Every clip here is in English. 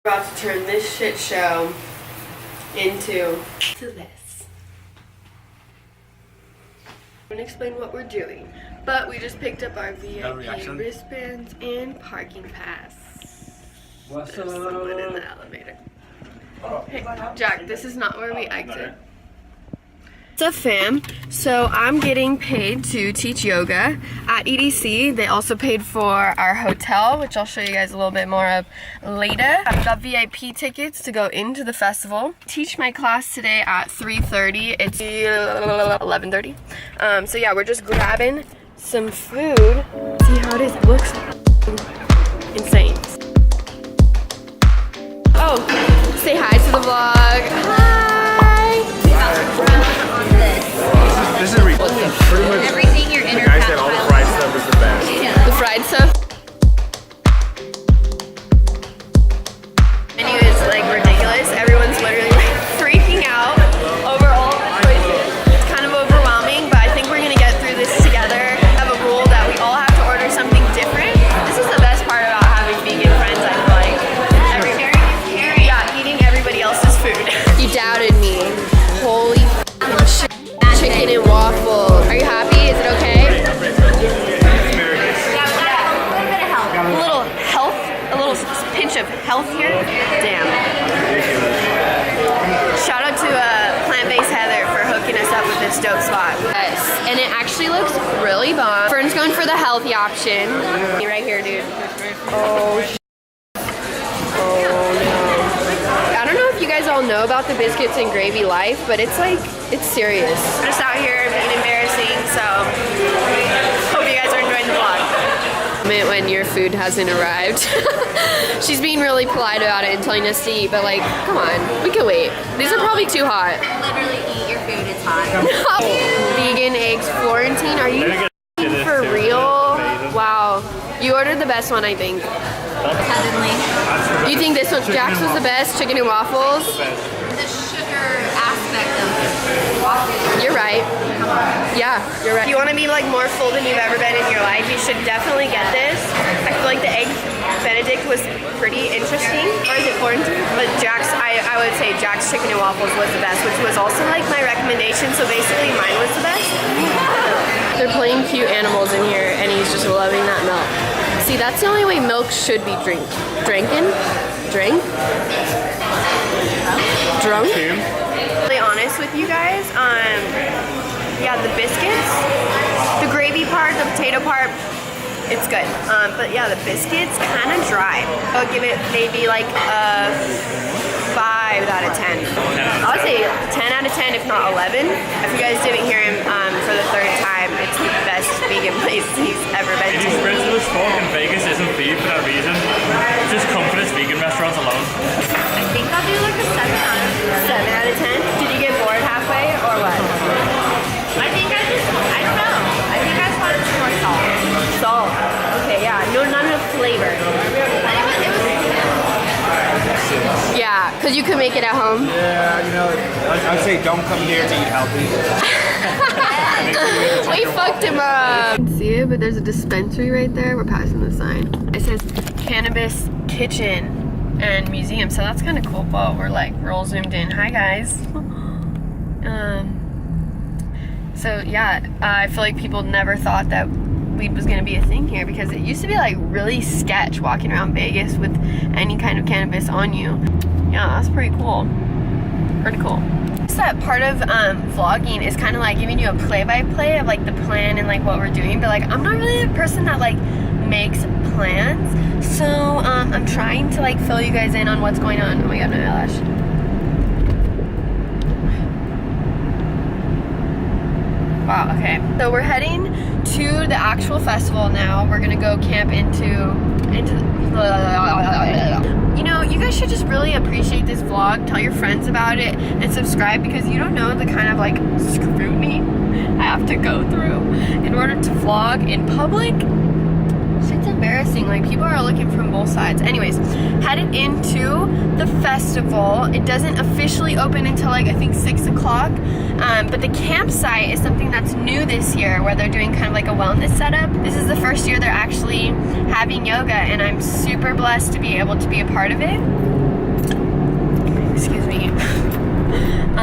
About to turn this shit show into this. I'm gonna explain what we're doing, but we just picked up our VIP wristbands and parking pass. What's up? Someone in the elevator. Hey, Jack, this is not where we exit. What's up, fam? So I'm getting paid to teach yoga at EDC. They also paid for our hotel, which I'll show you guys a little bit more of later. I've got VIP tickets to go into the festival. Teach my class today at 3:30. It's 11:30. So yeah, we're just grabbing some food. See how it is? It looks insane. Oh, say hi to the vlog. Hi. This is pretty much everything your inner guys said all the fried stuff is the best. Yeah. The fried stuff. Menu is like ridiculous. Everyone's literally like freaking out over all the choices. It's kind of overwhelming, but I think we're gonna get through this together. I have a rule that we all have to order something different. This is the best part about having vegan friends. I feel like eating everybody else's food. You doubted me. Holy shit. Chicken and waffle. Are you happy? Is it okay? A little health, a little pinch of health here. Damn. Shout out to Plant-Based Heather for hooking us up with this dope spot. Yes, and it actually looks really bomb. Fern's going for the healthy option. Right here, dude. Oh, I don't know if you guys all know about the biscuits and gravy life, but it's like, it's serious. We're just out here being embarrassing, so hope you guys are enjoying the vlog. When your food hasn't arrived. She's being really polite about it and telling us to eat, but like, come on, we can wait. These are probably too hot. Literally eat your food, it's hot. Vegan eggs Florentine, are you for real? Wow. You ordered the best one, I think. Heavenly. You think this one, Jack's, was the best? Chicken and waffles? The sugar aspect of waffles. You're right. Yeah, you're right. If you want to be like more full than you've ever been in your life, you should definitely get this. I feel like the egg Benedict was pretty interesting. Or is it Florentine? But Jack's, I would say Jack's chicken and waffles was the best, which was also like my recommendation. So basically mine was the best. They're playing cute animals in here and he's just loving that milk. See, that's the only way milk should be drank. Drunk? Really honest with you guys, yeah, the biscuits, the gravy part, the potato part, it's good. But yeah, the biscuits kind of dry. I'll give it maybe like a 5 out of 10. I would say 10 out of 10, if not 11. If you guys didn't hear him for the 3rd time, it's the best vegan place he's ever been to. He spreads this talk in Vegas isn't beef for that reason. Just come for this vegan restaurants alone. I think I'll do like a 7 out of 10. 7 out of 10? Did you get bored halfway or what? I think I don't know. I think I just wanted some more salt. Salt. Okay, yeah. No, none of flavor. But it was Yeah, because you could make it at home. Yeah, you know, I'd say don't come here to eat healthy. We fucked him up. You can see it, but there's a dispensary right there. We're passing the sign. It says Cannabis Kitchen and Museum, so that's kind of cool. But we're like real zoomed in. Hi guys. So yeah, I feel like people never thought that weed was gonna be a thing here because it used to be like really sketch walking around Vegas with any kind of cannabis on you. Yeah, that's pretty cool. Pretty cool. So that part of vlogging is kind of like giving you a play-by-play of like the plan and like what we're doing, but like I'm not really the person that like makes plans, so I'm trying to like fill you guys in on what's going on. Oh my god, my eyelash. Wow, okay. So we're heading to the actual festival now. We're gonna go camp into you know, you guys should just really appreciate this vlog. Tell your friends about it and subscribe because you don't know the kind of like scrutiny I have to go through in order to vlog in public. It's embarrassing. Like, people are looking from both sides. Anyways, headed into the festival. It doesn't officially open until like I think 6 o'clock. But the campsite is something that's new this year, where they're doing kind of like a wellness setup. This is the first year they're actually having yoga, and I'm super blessed to be able to be a part of it.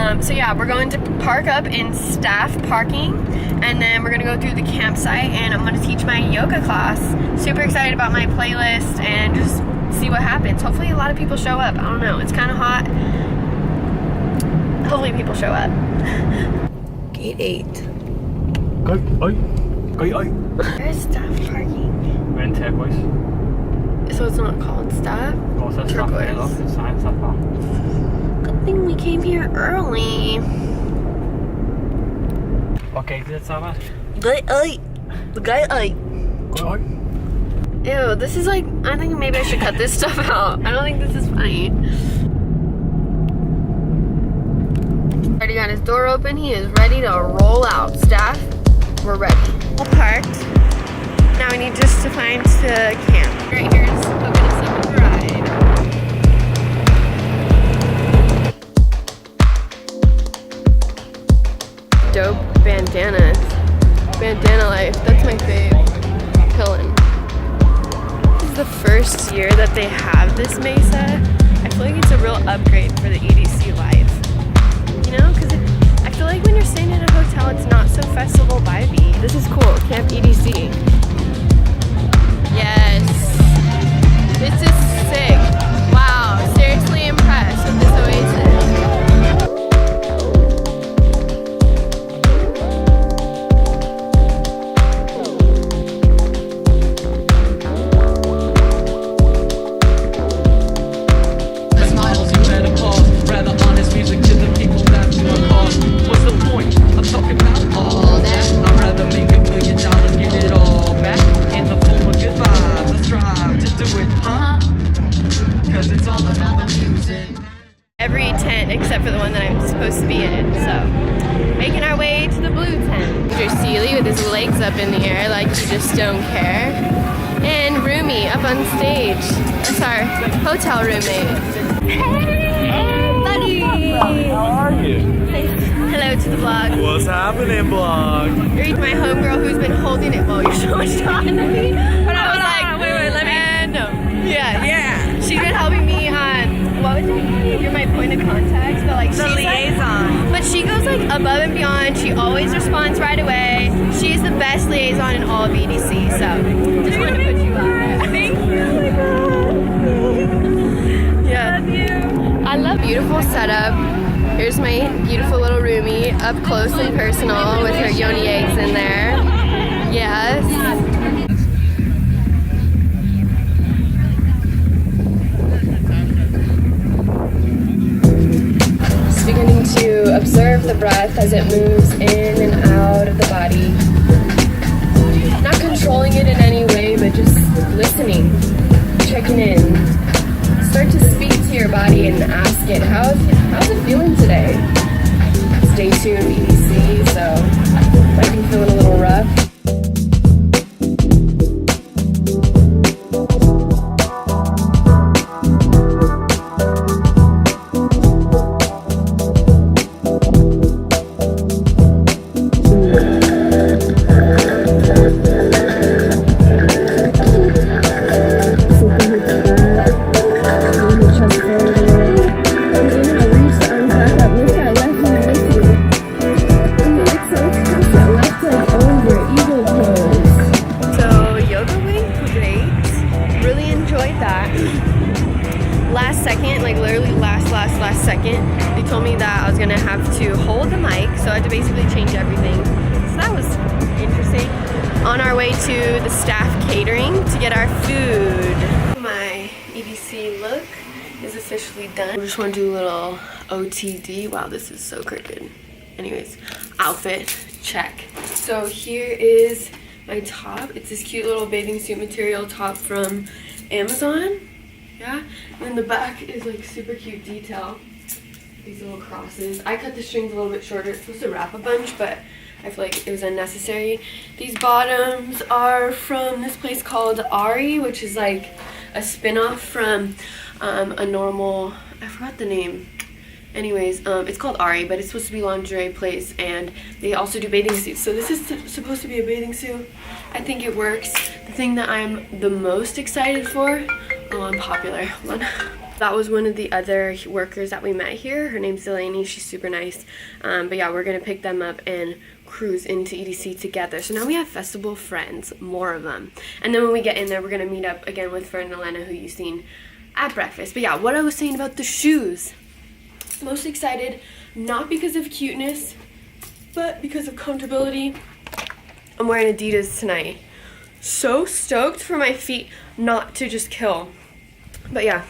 So yeah, we're going to park up in staff parking, and then we're gonna go through the campsite, and I'm gonna teach my yoga class. Super excited about my playlist and just see what happens. Hopefully a lot of people show up. I don't know, it's kind of hot. Hopefully people show up. Gate 8. Where's staff parking? We're in turquoise. So it's not called staff? Turquoise. Good thing we came here early. What gate is it, Sarah? Gate 8. Ew, this is like, I think maybe I should cut this stuff out. I don't think this is funny. Already got his door open. He is ready to roll out. Staff, we're ready. All parked. Now we need just to find the camp. Right here is hooking us up with a ride. Dope bandanas. Bandana life. That's my fave. Pillin'. This is the first year that they have this Mesa. I feel like it's a real upgrade for the EDC life. You know, because I feel like when you're staying in a hotel, it's not so festival vibey. This is cool. Camp EDC. Yes. This is sick. Wow. Seriously impressed with this oasis. Every tent except for the one that I'm supposed to be in, so making our way to the blue tent. Andrew Seeley with his legs up in the air like you just don't care, and Rumi up on stage. That's our hotel roommate. Hey, buddy! How are you? Hello to the vlog. What's happening, vlog? You're my homegirl who's been holding it. Well, you're so much taller than me. But I was like, wait, let me. No. Yeah. She's been helping me on, what was it? You're my point of contact, but like The liaison. But she goes like above and beyond. She always responds right away. She's the best liaison in all of EDC. So just wanted to put you out there. Thank you. Yeah. Love you. I love beautiful setup. Here's my beautiful little roomie up close and personal with her yoni eggs in there. Yes. Beginning to observe the breath as it moves in and out of the body. Not controlling it in any way, but just listening, checking in. Start to speak to your body and ask it, how's it feeling today? Stay tuned, EDC, so might be feeling a little rough. Last second, they told me that I was gonna have to hold the mic, so I had to basically change everything. So that was interesting. On our way to the staff catering to get our food. My EDC look is officially done. I just want to do a little OTD. Wow, this is so crooked. Anyways, outfit check. So here is my top. It's this cute little bathing suit material top from Amazon. Yeah, and then the back is like super cute detail. These little crosses. I cut the strings a little bit shorter. It's supposed to wrap a bunch, but I feel like it was unnecessary. These bottoms are from this place called Ari, which is like a spin-off from a normal, I forgot the name. Anyways, it's called Ari, but it's supposed to be a lingerie place, and they also do bathing suits. So this is supposed to be a bathing suit. I think it works. The thing that I'm the most excited for, oh, I'm popular. Hold on. That was one of the other workers that we met here. Her name's Delaney. She's super nice. But yeah, we're gonna pick them up and cruise into EDC together. So now we have festival friends, more of them. And then when we get in there, we're gonna meet up again with Fern and Elena, who you've seen at breakfast. But yeah, what I was saying about the shoes. Most excited, not because of cuteness, but because of comfortability. I'm wearing Adidas tonight. So stoked for my feet not to just kill. But yeah.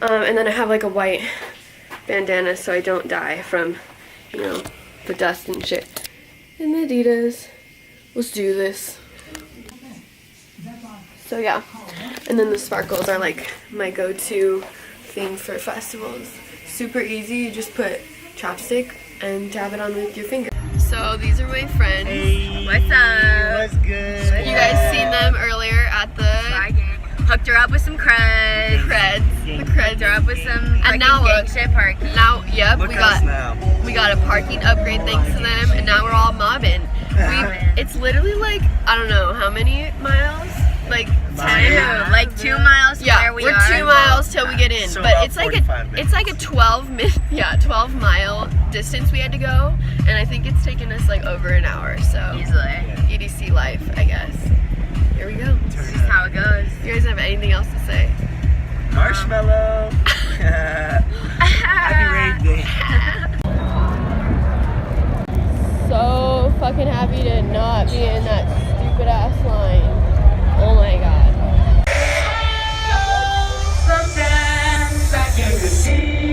And then I have like a white bandana so I don't die from, you know, the dust and shit. And Adidas. Let's do this. So yeah. And then the sparkles are like my go-to thing for festivals. Super easy. You just put chapstick and dab it on with your finger. So these are my friends. Hey, What's up? what's good? You guys seen them earlier at the Hooked her up with some creds. The creds. Hooked her up with some And now gang look. shit parking. Now, yep, Look we at us got now. a parking upgrade thanks to them, and now we're all mobbing. It's literally like, I don't know how many miles, like 10. Like 2 miles to where we we're are. 2 miles till we get in, So but about it's like 45 it's like a 12 mile distance we had to go, and I think it's taken us like over an hour. So Easily. EDC life, I guess. Here we go. This is how it goes. You guys have anything else to say? Marshmallow. Happy rain day. So fucking happy to not be in that stupid ass line. Oh my god. Sometimes I can see.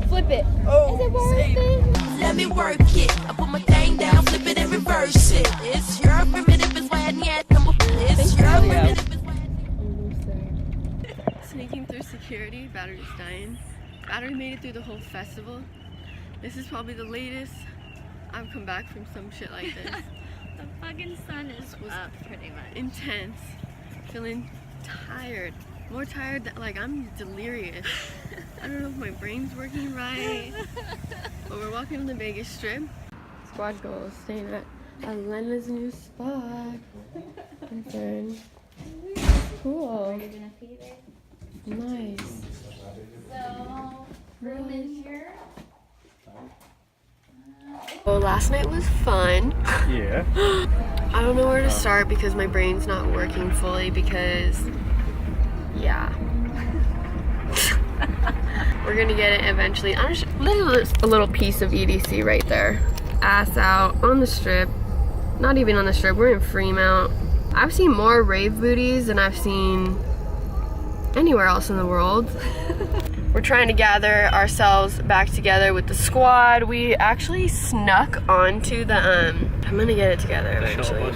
Flip it. Oh, is it worth it? Let me work it. I put my thing down, flip it and reverse it. It's your primitive, it's why I need it. It's your primitive, it's why Sneaking through security, battery's dying. Battery made it through the whole festival. This is probably the latest I've come back from some shit like this. The fucking sun is up pretty much. Intense. Feeling tired. More tired than, like, I'm delirious. I don't know if my brain's working right. But we're walking on the Vegas Strip. Squad goals, staying at Elena's new spot. Concern. Cool. Nice. So, room is here. Well, last night was fun. Yeah. I don't know where to start because my brain's not working fully because, yeah. We're gonna get it eventually. I'm just a little piece of EDC right there. Ass out on the strip. Not even on the strip, we're in Fremont. I've seen more rave booties than I've seen anywhere else in the world. We're trying to gather ourselves back together with the squad. We actually snuck onto the, I'm gonna get it together eventually.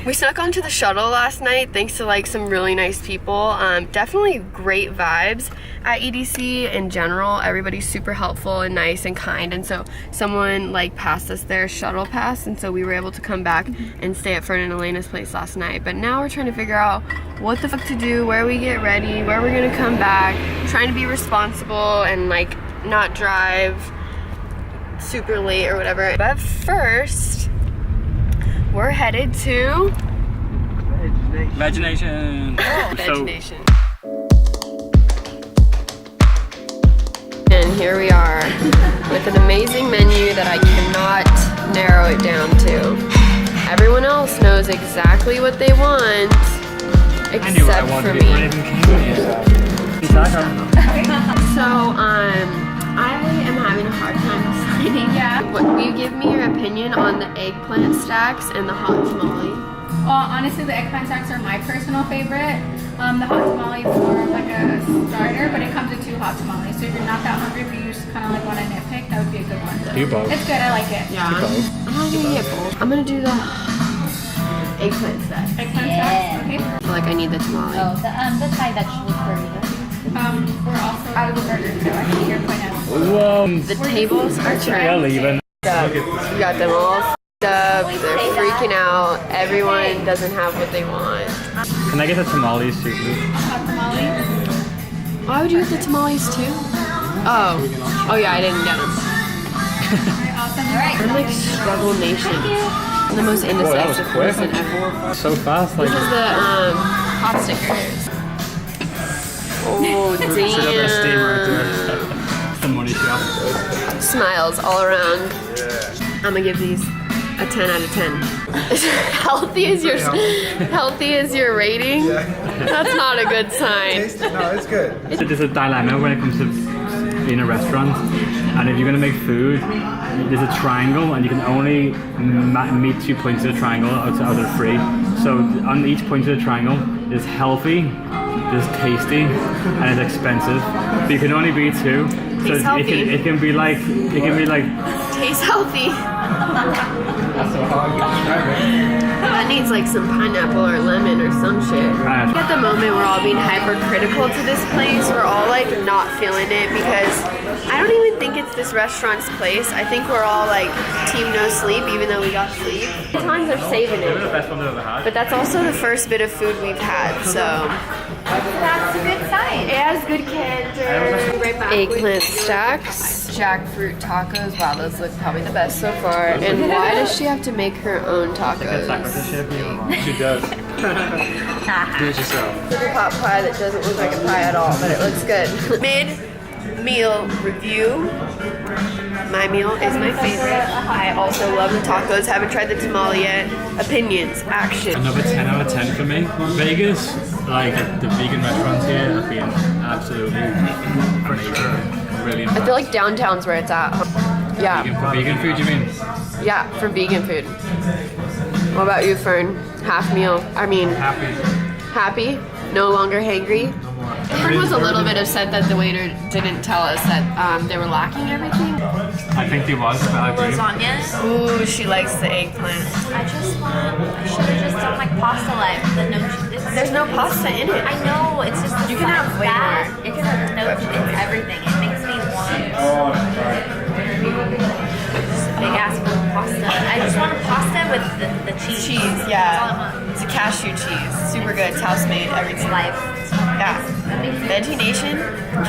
We snuck onto the shuttle last night thanks to like some really nice people. Definitely great vibes at EDC in general. Everybody's super helpful and nice and kind, and so someone like passed us their shuttle pass, and so we were able to come back and stay at Fern and Elena's place last night. But now we're trying to figure out what the fuck to do, where we get ready, where we're gonna come back, trying to be responsible and like not drive super late or whatever. But first, we're headed to Imagination. Imagination. And here we are with an amazing menu that I cannot narrow it down to. Everyone else knows exactly what they want, except for me. So, I am having a hard time deciding. Yeah. Will you give me your opinion on the eggplant stacks and the hot tamale? Well, honestly, the eggplant stacks are my personal favorite. The hot tamale is more of like a starter, but it comes with 2 hot tamales. So if you're not that hungry, but you just kind of like want to nitpick, that would be a good one. Do both. It's good. I like it. Yeah. I'm not gonna get both. I'm gonna do the eggplant stack. Eggplant stacks. Okay. I feel like I need the tamale. Oh, the side that she was burger. We're also out of the burger, so I can hear point out. Whoa. The tables are turned. Leaving. You got them all f***ed up. They're freaking out. Everyone doesn't have what they want. Can I get the tamales too? Hot tamale. Why would you get the tamales too? Oh yeah, I didn't get them. Awesome. All right. I'm like struggle nation. I'm the most Whoa, that was indecisive quick. person ever. So fast. Like. This is the hot stickers. Oh damn. The money shot. Smiles all around. I'm gonna give these a 10 out of 10. Healthy is your rating? That's not a good sign. No, it's good. There's a dilemma when it comes to being in a restaurant, and if you're gonna make food, there's a triangle, and you can only meet 2 points of the triangle out of 3. So on each point of the triangle, there's healthy, there's tasty, and it's expensive. But you can only be 2. So it can be like Tastes healthy. That's so hard to describe it. That needs like some pineapple or lemon or some shit. At the moment, we're all being hypercritical to this place. We're all like not feeling it because I don't even think it's this restaurant's place. I think we're all like team no sleep, even though we got sleep. Sometimes they're saving They're the it, best one I've ever had. but that's also the first bit of food we've had. So That's a good sign. it has good character. Right back. Eggplant stacks, jackfruit tacos. Wow, those look probably the best so far. And why does she have to make her own tacos? She does. Do it yourself. Sugar pot pie that doesn't look like a pie at all, but it looks good. Mid-meal review. My meal is my favorite. I also love the tacos. Haven't tried the tamale yet. Opinions, action. Another 10 out of 10 for me. Vegas, like the vegan restaurants here, have been absolutely amazing. Really I feel like downtown's where it's at. Yeah. Vegan food, you mean? Yeah, for vegan food. What about you, Fern? Half meal. I mean, Happy. happy? No longer hangry? He was a little bit upset that the waiter didn't tell us that they were lacking everything. I think he was, but I agree. Lasagna. Ooh, she likes the eggplant. I just should have just done like pasta like the no cheese. There's no pasta in it. I know, it's just You can have way that. more. It's just no, it's everything. It makes me want just a big ass bowl of pasta. I just want a pasta with the cheese. Cheese, That's all I yeah. want. It's a cashew cheese. Super good. It's house made. Everything. Life. Yeah. Veggie Nation,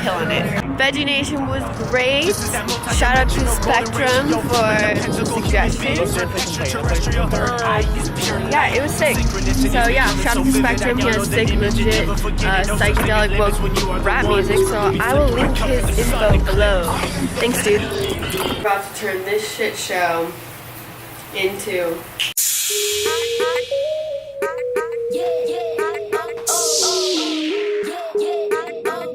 killing it. Veggie Nation was great. Shout out to Spectrum for the suggestions. Yeah, it was sick. So yeah, shout out to Spectrum. He has sick, legit, psychedelic woke rap music. So I will link his info below. Thanks, dude. About to turn this shit show into.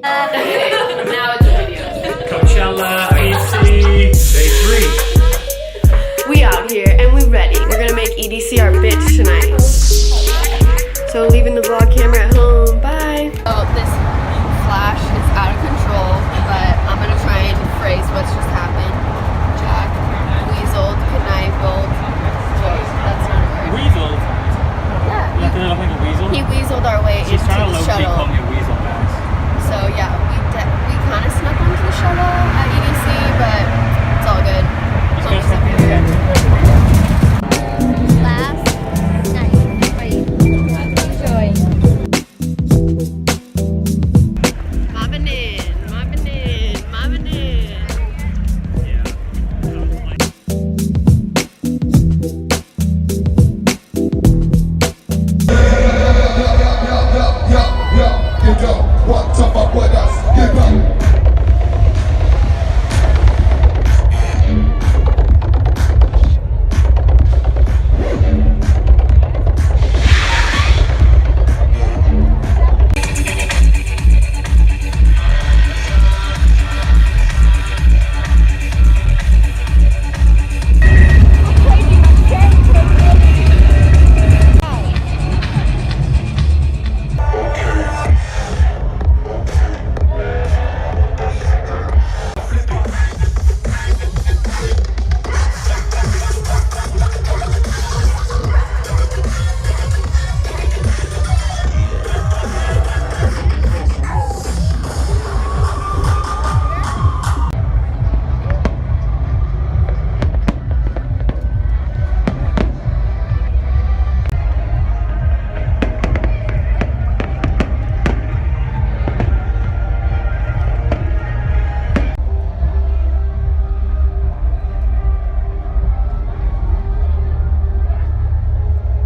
Now it's a video. Coachella, EDC, day 3. We out here and we ready. We're gonna make EDC our bitch tonight. So leaving the vlog camera at home. Bye. Oh, this flash is out of control, but I'm gonna try and phrase what's just happened. Jack weaseled, connived. Wait, that's not a word. Weasel? Yeah. You think I look like a weasel? He weaseled our way She's into trying to the low-key call shuttle. me a weasel, guys. So yeah, we kind of snuck onto the shuttle at EDC, but it's all good. He's gonna snuck in. Last night. Enjoy. Mobbing in, mobbing in, mobbing in. What's up with us? Give up.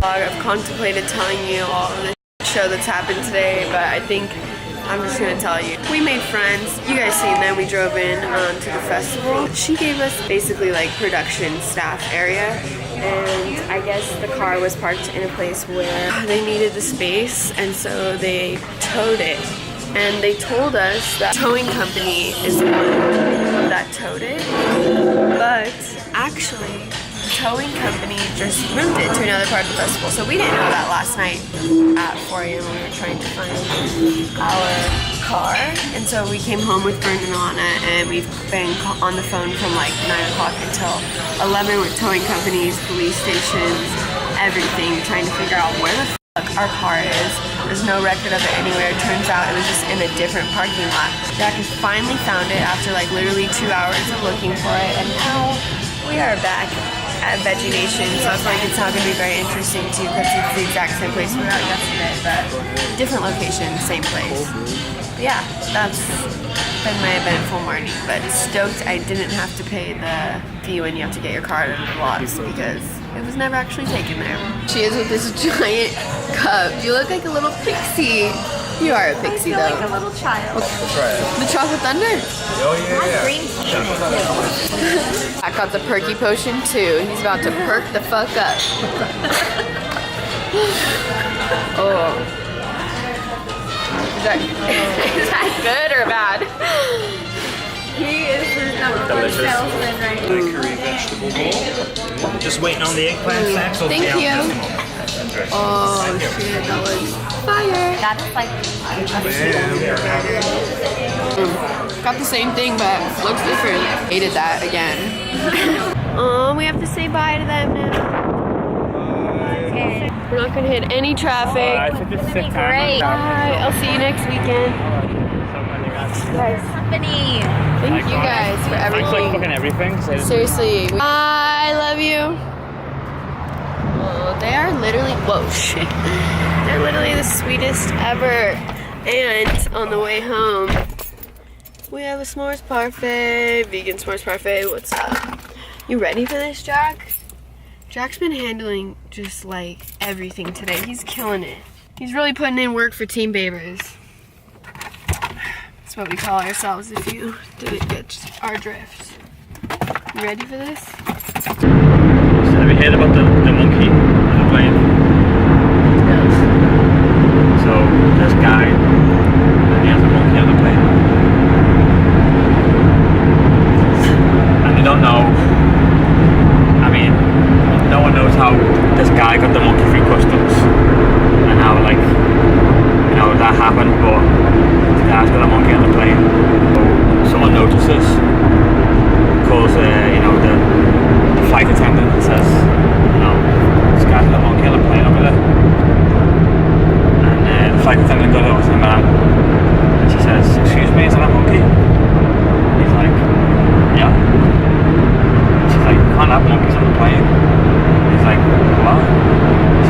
I've contemplated telling you all of this show that's happened today, but I think I'm just gonna tell you. We made friends. You guys seen them. We drove in to the festival. She gave us basically like production staff area, and I guess the car was parked in a place where they needed the space, and so they towed it. And they told us that towing company is the one that towed it, but actually the towing company just moved it to another part of the festival. So we didn't know that last night at 4 a.m. when we were trying to find our car. And so we came home with Brent and Alana, and we've been on the phone from like 9 o'clock until 11 with towing companies, police stations, everything, trying to figure out where the fuck our car is. There's no record of it anywhere. It turns out it was just in a different parking lot. Jack has finally found it after like literally 2 hours of looking for it, and now we are back at Veggie Nation. So I feel like it's not going to be very interesting too, because it's the exact same place we were at yesterday, but different location, same place. But yeah, that's been my eventful morning, but stoked I didn't have to pay the fee when you have to get your card in the blocks, because it was never actually taken there. She is with this giant cup. You look like a little pixie. You are a pixie though. Like a little child. The chocolate thunder. Oh yeah. Green tea in it too. I got the perky potion too. He's about to perk the fuck up. Oh. Is that good or bad? He is the number one salesman right now. Curry vegetable bowl. Just waiting on the eggplant snacks. Thank you. Oh shit, that looks fire. That is like Got the same thing, but looks different. Hated that again. Oh, we have to say bye to them now. okay. We're not gonna hit any traffic. Great. Bye. I'll see you next weekend. Company. Thank you guys for everything. everything. Seriously. I love you. Oh, they are literally, whoa, shit. They're literally the sweetest ever. And on the way home, we have a s'mores parfait, vegan s'mores parfait. What's up? You ready for this, Jack? Jack's been handling just like everything today. He's killing it. He's really putting in work for Team Babers. That's what we call ourselves if you didn't get our drift. You ready for this? Have you heard about the monkey on the plane? Yes. So this guy, and he has a monkey on the plane. And you don't know, I mean, no one knows how this guy got the monkey through customs and how, like, you know, that happened, but the guy's got a monkey on the plane. Someone notices, calls, you know, the flight attendant and says, you know, this guy's got a monkey on the plane over there. And the flight attendant goes over to the man and she says, excuse me, is that a monkey? And he's like, yeah. And she's like, you can't have monkeys on the plane. And he's like, what?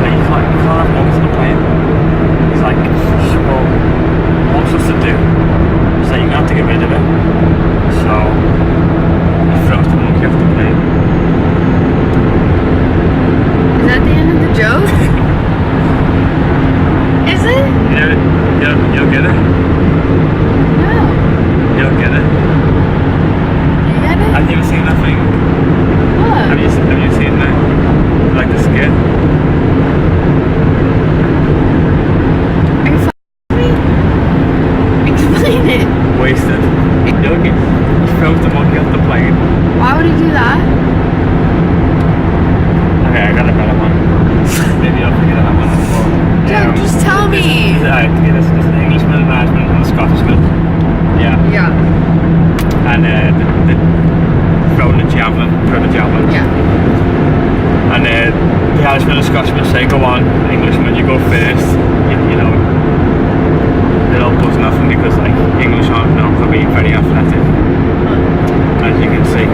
She's like, you can't have monkeys on the plane. He's like, well, what am I supposed to do? She's like, you're going to have to get rid of it. So he throws the monkey off the plane. Is that the end of the joke? Is it? You'll get it. No. You'll get it. You get it? Have you ever seen that thing? What? Have you seen that? Like the skit? Are you f***ing me? Explain it. Wasted. He throws the monkey off the plane. Why would he do that? Okay, I got a better one. Maybe I'll forget that one before. Jack, just tell me. There's an Englishman, an Irishman, and a Scottishman. Yeah. Yeah. And they throw the javelin. Yeah. And the Irishman and Scotsman say, go on, Englishman, you go first. You know, they're all buzzing off them because, like, English aren't known for being very athletic, as you can see.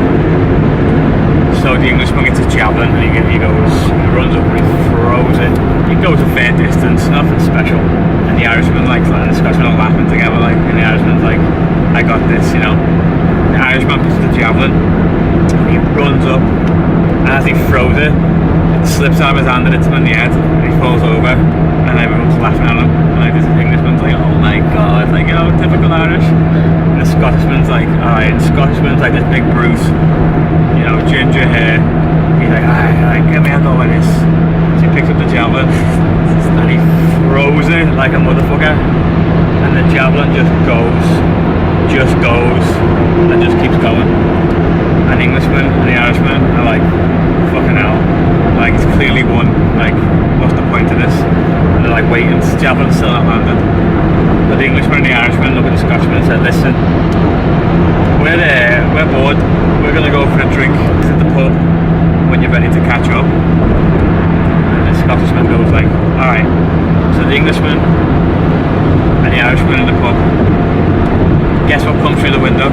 So the Englishman gets a javelin and he runs up and he throws it. He goes a fair distance, nothing special. And the Irishman, like, and the Scotsman are laughing together, like, and the Irishman's like, I got this, you know. The Irishman puts the javelin and he runs up, and as he throws it, it slips out of his hand and hits him in the head, and he falls over, and everyone's laughing at him. And like, this Englishman's like, oh my god, like, you know, typical Irish. And the Scottishman's like, alright, and the Scottishman's like this big Bruce, you know, ginger hair. He's like, alright, give me a go at this. So he picks up the javelin and he throws it like a motherfucker, and the javelin just goes and just keeps going. And the Englishman and the Irishman are like, fucking hell, like, it's clearly won, like, what's the point of this? And they're like waiting, the javelin's still not landed. But the Englishman and the Irishman look at the Scotsman and said, listen, we're bored, we're gonna go for a drink to the pub when you're ready to catch up. And the Scotsman goes like, alright. So the Englishman and the Irishman in the pub, guess what comes through the window?